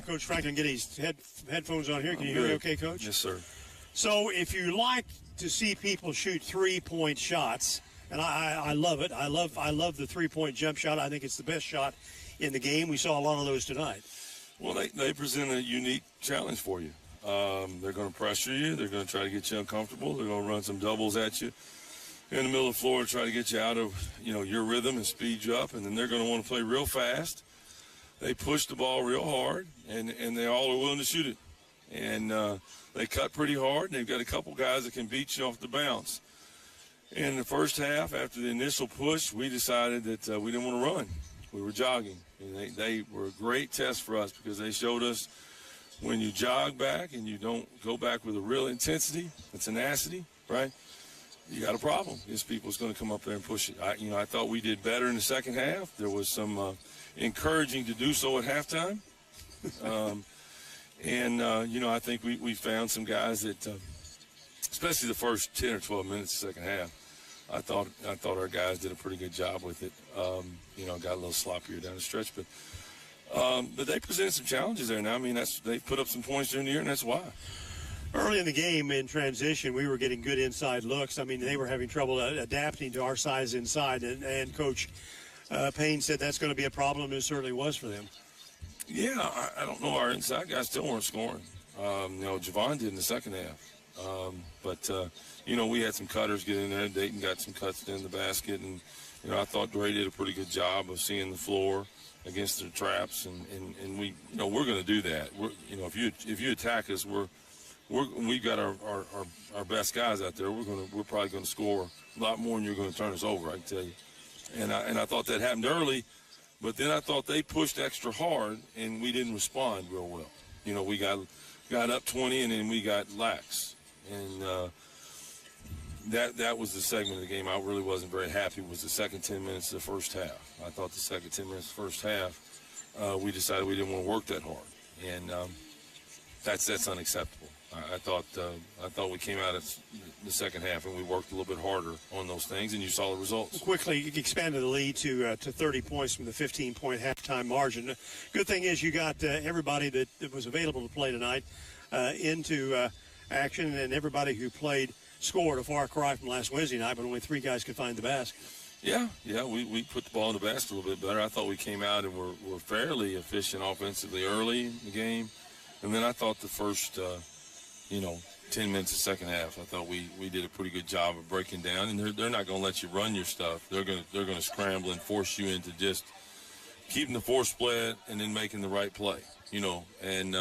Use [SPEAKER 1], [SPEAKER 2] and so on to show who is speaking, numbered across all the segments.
[SPEAKER 1] Coach Franklin get his headphones on here. Can you hear me okay, Coach?
[SPEAKER 2] Yes, sir.
[SPEAKER 1] So if you like to see people shoot three-point shots, and I love it. I love the three-point jump shot. I think it's the best shot in the game. We saw a lot of those tonight.
[SPEAKER 2] Well, they present a unique challenge for you. They're going to pressure you. They're going to try to get you uncomfortable. They're going to run some doubles at you in the middle of the floor, try to get you out of your rhythm and speed you up. And then they're going to want to play real fast. They push the ball real hard, and they all are willing to shoot it. And they cut pretty hard. And they've got a couple guys that can beat you off the bounce. In the first half, after the initial push, we decided that we didn't want to run. We were jogging. And they were a great test for us because they showed us when you jog back and you don't go back with a real intensity and tenacity, right, you got a problem. These people's going to come up there and push it. I thought we did better in the second half. There was some encouraging to do so at halftime. I think we found some guys that, especially the first 10 or 12 minutes of the second half, I thought our guys did a pretty good job with it. Got a little sloppier down the stretch, but they presented some challenges there. Now, they put up some points during the year, and that's why.
[SPEAKER 1] Early in the game, in transition, we were getting good inside looks. They were having trouble adapting to our size inside, and Coach Payne said that's going to be a problem, and it certainly was for them.
[SPEAKER 2] Yeah, I don't know. Our inside guys still weren't scoring. Javon did in the second half. We had some cutters get in there. Dayton got some cuts in the basket, and I thought Dre did a pretty good job of seeing the floor against their traps, and we we're going to do that. If you attack us, we've got our best guys out there. We're probably going to score a lot more than you're going to turn us over, I can tell you. And I thought that happened early, but then I thought they pushed extra hard and we didn't respond real well. We got up 20 and then we got lax, and that was the segment of the game I really wasn't very happy with. The second 10 minutes of the first half. I thought the second 10 minutes of the first half, we decided we didn't want to work that hard, and that's unacceptable. I thought we came out of the second half and we worked a little bit harder on those things, and you saw the results.
[SPEAKER 1] Quickly, you expanded the lead to 30 points from the 15-point halftime margin. Good thing is you got everybody that was available to play tonight into action, and everybody who played scored. A far cry from last Wednesday night, but only 3 guys could find the basket.
[SPEAKER 2] Yeah, we put the ball in the basket a little bit better. I thought we came out and were fairly efficient offensively early in the game, and then I thought the first 10 minutes of second half, I thought we did a pretty good job of breaking down, and they're not going to let you run your stuff. They're going to scramble and force you into just keeping the force split and then making the right play, and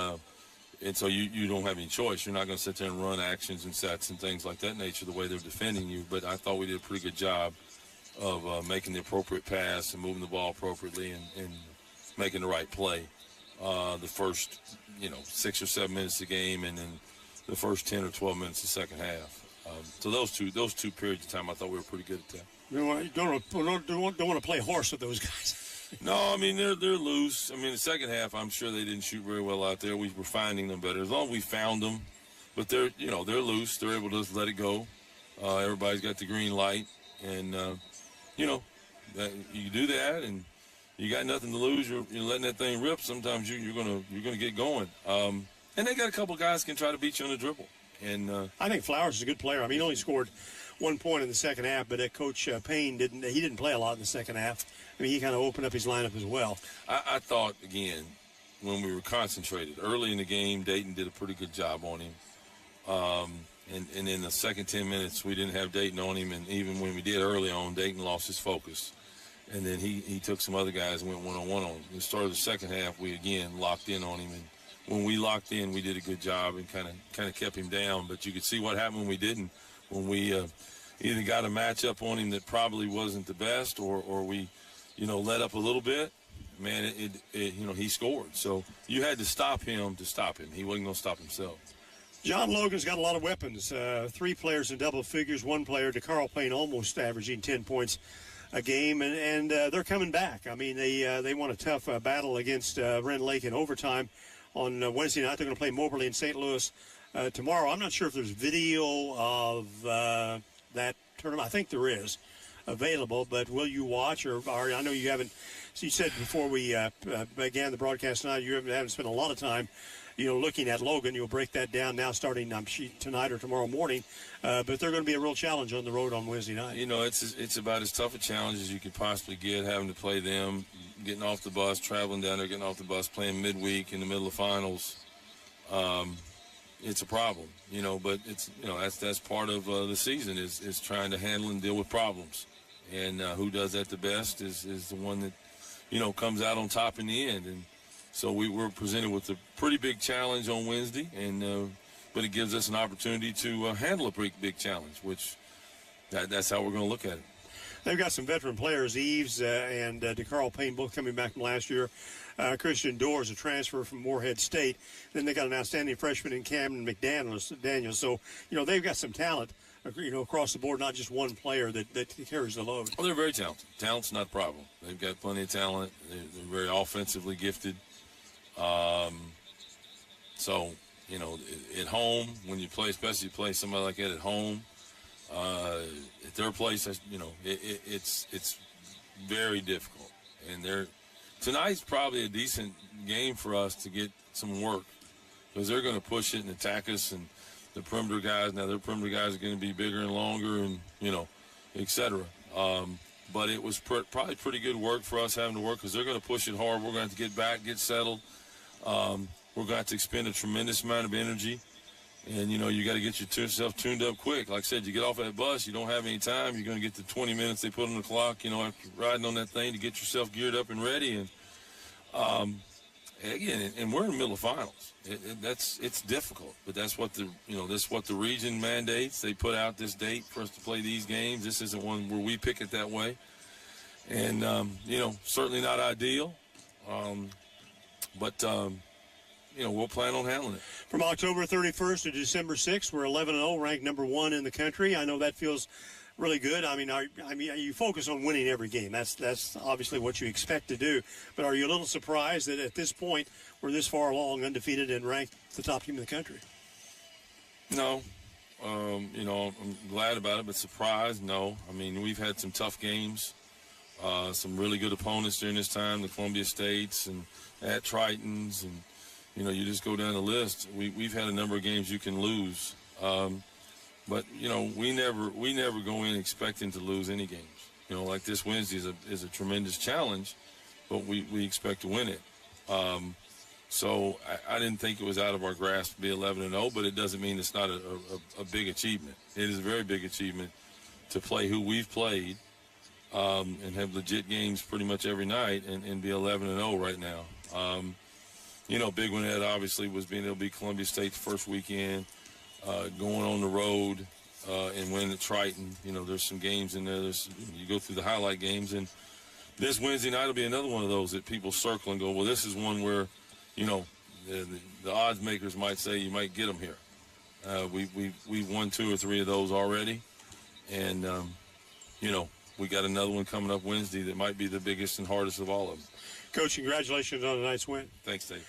[SPEAKER 2] so you don't have any choice. You're not going to sit there and run actions and sets and things like that nature the way they're defending you. But I thought we did a pretty good job of making the appropriate pass and moving the ball appropriately and making the right play. The first, 6 or 7 minutes of the game, and then the first 10 or 12 minutes of the second half. So those two periods of time, I thought we were pretty good at that.
[SPEAKER 1] You don't want to play horse with those guys.
[SPEAKER 2] No, they're loose. The second half, I'm sure they didn't shoot very well out there. We were finding them better as long as we found them. But they're loose. They're able to just let it go. Everybody's got the green light, and you do that, and you got nothing to lose. You're letting that thing rip. Sometimes you're gonna get going. And they got a couple guys can try to beat you on the dribble. And
[SPEAKER 1] I think Flowers is a good player. He only scored 1 point in the second half, but Coach Payne didn't play a lot in the second half. He kind of opened up his lineup as well.
[SPEAKER 2] I thought, again, when we were concentrated early in the game, Dayton did a pretty good job on him. And in the second 10 minutes, we didn't have Dayton on him, and even when we did early on, Dayton lost his focus. And then he took some other guys and went one-on-one on him. At the start of the second half, we again locked in on him, and when we locked in, we did a good job and kind of kept him down. But you could see what happened when we didn't. When we either got a matchup on him that probably wasn't the best, or we, let up a little bit. Man, he scored. So you had to stop him. He wasn't going to stop himself.
[SPEAKER 1] John Logan's got a lot of weapons. 3 players in double figures. 1 player, DeCarl Payne, almost averaging 10 points a game, and they're coming back. They won a tough battle against Ren Lake in overtime on Wednesday night. They're going to play Moberly in St. Louis tomorrow. I'm not sure if there's video of that tournament. I think there is. available. But will you watch, or I know you haven't? So you said before we began the broadcast tonight, you haven't spent a lot of time, looking at Logan. You'll break that down now starting tonight or tomorrow morning. But they're going to be a real challenge on the road on Wednesday night.
[SPEAKER 2] It's about as tough a challenge as you could possibly get, having to play them, getting off the bus, traveling down there, getting off the bus, playing midweek in the middle of finals. It's a problem, but it's, that's part of the season is trying to handle and deal with problems. And who does that the best is the one that, comes out on top in the end. And so we were presented with a pretty big challenge on Wednesday, but it gives us an opportunity to handle a pretty big challenge, which that's how we're going to look at it.
[SPEAKER 1] They've got some veteran players, Eves and DeCarl Payne, both coming back from last year. Christian Doors, a transfer from Morehead State. Then they got an outstanding freshman in Cameron McDaniel. So, they've got some talent, across the board, not just one player that carries the load.
[SPEAKER 2] Well, they're very talented. Talent's not a problem. They've got plenty of talent. They're very offensively gifted. So, at home, when you play, especially you play somebody like that at home, at their place, it's very difficult. And tonight's probably a decent game for us to get some work, because they're going to push it and attack us, and the perimeter guys, now their perimeter guys are going to be bigger and longer and, et cetera. But it was probably pretty good work for us having to work, because they're going to push it hard. We're going to have to get back, get settled. We're going to have to expend a tremendous amount of energy. And, you got to get yourself tuned up quick. Like I said, you get off that bus, you don't have any time. You're going to get the 20 minutes they put on the clock, after riding on that thing to get yourself geared up and ready. And, again, and we're in the middle of finals. It's difficult, but that's what the region mandates. They put out this date for us to play these games. This isn't one where we pick it that way. And, certainly not ideal. But we'll plan on handling it.
[SPEAKER 1] From October 31st to December 6th, we're 11-0, ranked number 1 in the country. I know that feels really good. I mean, you focus on winning every game. That's obviously what you expect to do. But are you a little surprised that at this point we're this far along, undefeated, and ranked the top team in the country?
[SPEAKER 2] No. I'm glad about it, but surprised, no. I mean, we've had some tough games, some really good opponents during this time, the Columbia States and at Tritons, and you just go down the list. We've had a number of games you can lose. But, we never go in expecting to lose any games. Like this Wednesday is a tremendous challenge, but we expect to win it. So I didn't think it was out of our grasp to be 11-0, but it doesn't mean it's not a big achievement. It is a very big achievement to play who we've played and have legit games pretty much every night and be 11-0 right now. Big one that obviously was being able to beat Columbia State the first weekend. Going on the road and winning at Triton. There's some games in there. You go through the highlight games, and this Wednesday night will be another one of those that people circle and go, well, this is one where, the odds makers might say you might get them here. We've won 2 or 3 of those already, and, we got another one coming up Wednesday that might be the biggest and hardest of all of them.
[SPEAKER 1] Coach, congratulations on tonight's win.
[SPEAKER 2] Thanks, Dave.